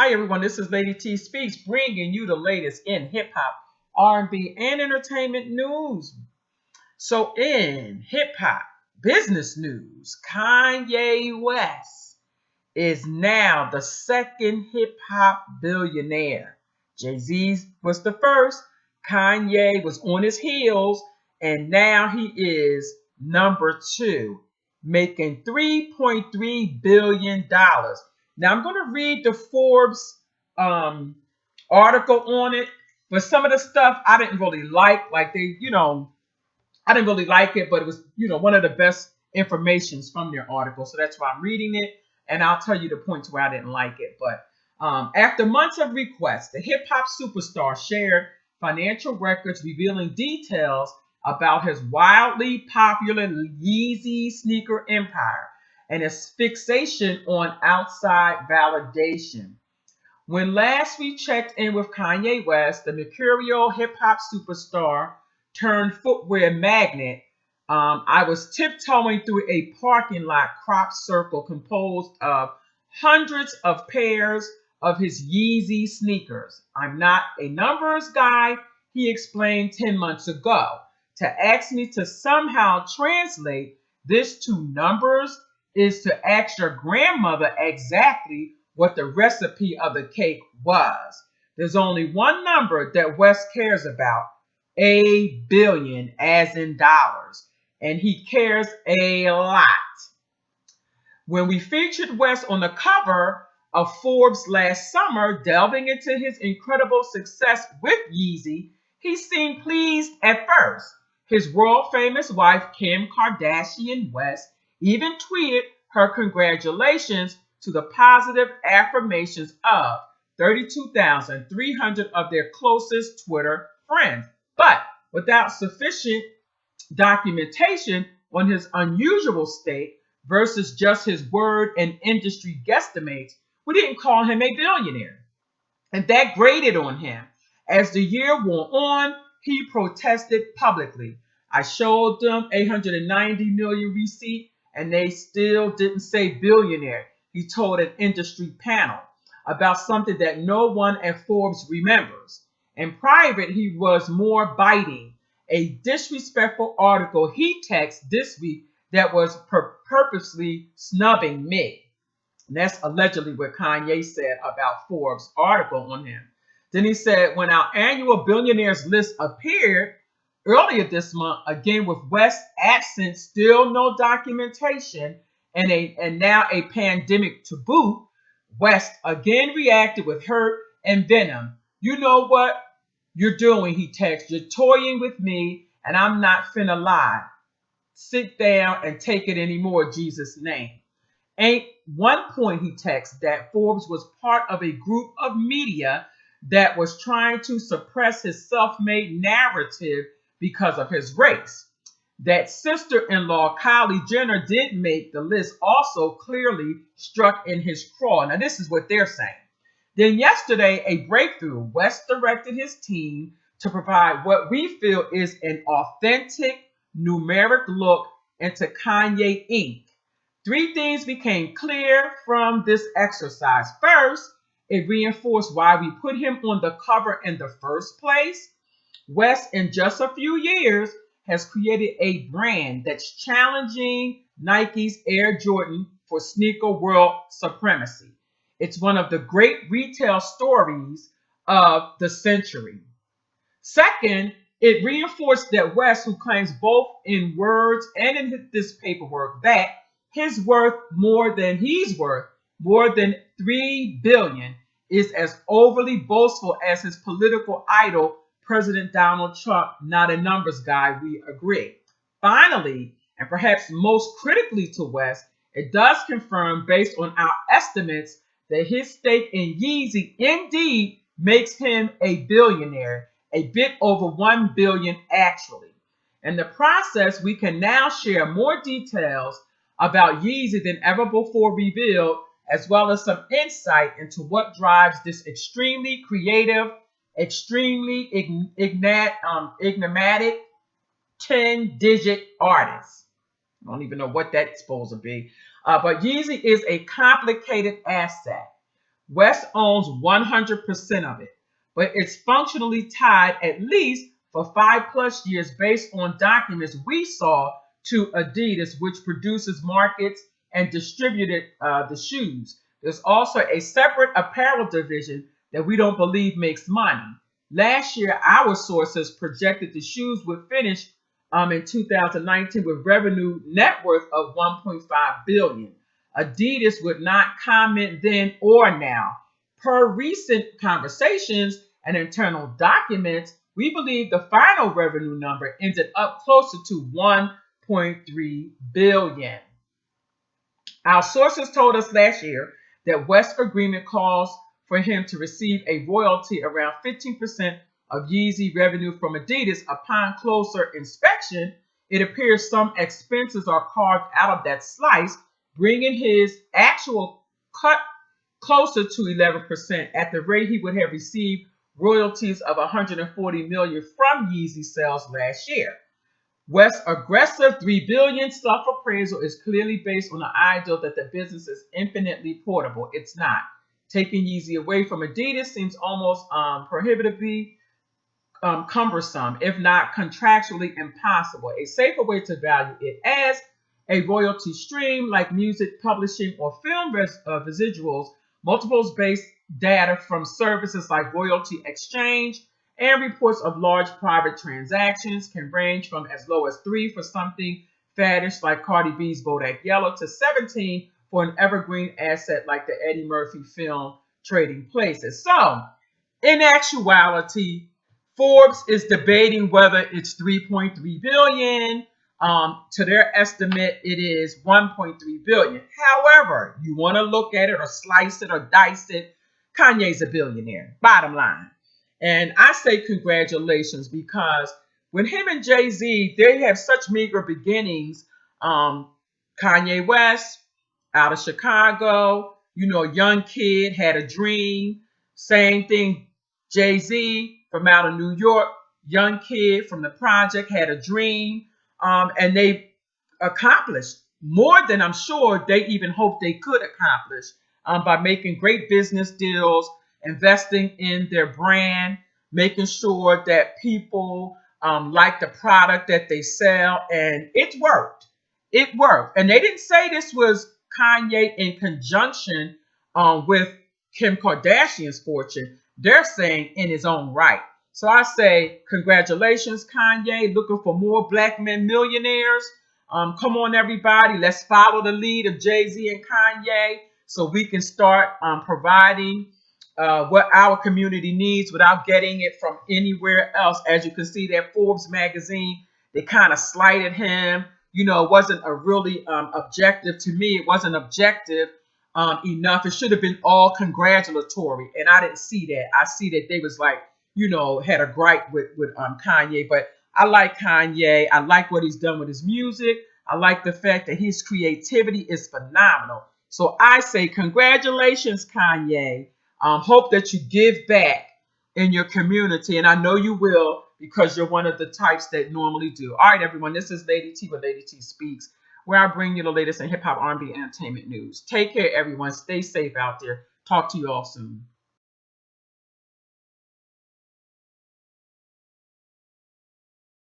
Hi everyone, this is Lady T Speaks, bringing you the latest in hip hop, R&B, and entertainment news. So in hip hop business news, Kanye West is now the second hip hop billionaire. Jay Z was the first, Kanye was on his heels, and now he is number two, making $3.3 billion. Now I'm going to read the Forbes um, article on it, but some of the stuff I didn't really like I didn't really like it, but it was, one of the best informations from their article. So that's why I'm reading it. And I'll tell you the points where I didn't like it. But after months of requests, the hip hop superstar shared financial records revealing details about his wildly popular Yeezy sneaker empire and his fixation on outside validation. When last we checked in with Kanye West, the mercurial hip hop superstar turned footwear magnet, I was tiptoeing through a parking lot crop circle composed of hundreds of pairs of his Yeezy sneakers. I'm not a numbers guy, he explained 10 months ago. To ask me to somehow translate this to numbers is to ask your grandmother exactly what the recipe of the cake was. There's only one number that West cares about, a billion, as in dollars. And he cares a lot. When we featured West on the cover of Forbes last summer, delving into his incredible success with Yeezy, he seemed pleased at first. His world famous wife, Kim Kardashian West, even tweeted her congratulations to the positive affirmations of 32,300 of their closest Twitter friends. But without sufficient documentation on his unusual state versus just his word and industry guesstimates, we didn't call him a billionaire. And that grated on him. As the year wore on, he protested publicly. I showed them 890 million receipt and they still didn't say billionaire, he told an industry panel about something that no one at Forbes remembers. In private, he was more biting. A disrespectful article he texted this week that was purposely snubbing me. And that's allegedly what Kanye said about Forbes' article on him. Then he said, when our annual billionaires list appeared earlier this month, again with West absent, still no documentation, and now a pandemic to boot, West again reacted with hurt and venom. You know what you're doing, he texted. You're toying with me, and I'm not finna lie. Sit down and take it anymore, Jesus' name. Ain't one point he texted that Forbes was part of a group of media that was trying to suppress his self-made narrative because of his race. That sister-in-law Kylie Jenner did make the list also clearly struck in his craw. Now this is what they're saying. Then yesterday, a breakthrough. West directed his team to provide what we feel is an authentic numeric look into Kanye Inc. Three things became clear from this exercise. First, it reinforced why we put him on the cover in the first place. West, in just a few years, has created a brand that's challenging Nike's Air Jordan for sneaker world supremacy. It's one of the great retail stories of the century. Second, it reinforced that West, who claims both in words and in this paperwork that his worth more than he's worth, more than 3 billion, is as overly boastful as his political idol, President Donald Trump, not a numbers guy, we agree. Finally, and perhaps most critically to West, it does confirm, based on our estimates, that his stake in Yeezy indeed makes him a billionaire, a bit over 1 billion actually. In the process, we can now share more details about Yeezy than ever before revealed, as well as some insight into what drives this extremely creative, extremely enigmatic 10-digit artist. I don't even know what that's supposed to be. But Yeezy is a complicated asset. West owns 100% of it, but it's functionally tied at least for 5+ years based on documents we saw to Adidas, which produces, markets, and distributed the shoes. There's also a separate apparel division that we don't believe makes money. Last year, our sources projected the shoes would finish in 2019 with revenue net worth of 1.5 billion. Adidas would not comment then or now. Per recent conversations and internal documents, we believe the final revenue number ended up closer to 1.3 billion. Our sources told us last year that West's agreement calls for him to receive a royalty around 15% of Yeezy revenue from Adidas. Upon closer inspection, it appears some expenses are carved out of that slice, bringing his actual cut closer to 11%. At the rate he would have received royalties of 140 million from Yeezy sales last year. West's aggressive $3 billion self-appraisal is clearly based on the ideal that the business is infinitely portable. It's not. Taking Yeezy away from Adidas seems almost prohibitively cumbersome, if not contractually impossible. A safer way to value it as a royalty stream like music publishing or film residuals, multiples-based data from services like Royalty Exchange, and reports of large private transactions can range from as low as 3 for something faddish like Cardi B's Bodak Yellow to 17 for an evergreen asset like the Eddie Murphy film Trading Places. So, in actuality, Forbes is debating whether it's 3.3 billion. To their estimate, it is 1.3 billion. However, you want to look at it or slice it or dice it, Kanye's a billionaire, bottom line. And I say congratulations because when him and Jay Z, they have such meager beginnings. Kanye West out of Chicago, young kid had a dream. Same thing, Jay Z from out of New York, young kid from the project had a dream. And they accomplished more than I'm sure they even hoped they could accomplish by making great business deals, investing in their brand, making sure that people like the product that they sell, and it worked. It worked. And they didn't say this was Kanye in conjunction with Kim Kardashian's fortune. They're saying in his own right. So I say, congratulations, Kanye. Looking for more black men millionaires. Come on, everybody. Let's follow the lead of Jay Z and Kanye so we can start providing what our community needs without getting it from anywhere else. As you can see, that Forbes magazine, they kind of slighted him. It wasn't a really objective to me. It wasn't objective enough. It should have been all congratulatory, and I didn't see that. I see that they was like, had a gripe with Kanye, but I like Kanye. I like what he's done with his music. I like the fact that his creativity is phenomenal. So I say congratulations, Kanye. Hope that you give back in your community, and I know you will because you're one of the types that normally do. All right, everyone, this is Lady T with Lady T Speaks, where I bring you the latest in hip-hop, R&B, entertainment news. Take care, everyone. Stay safe out there. Talk to you all soon.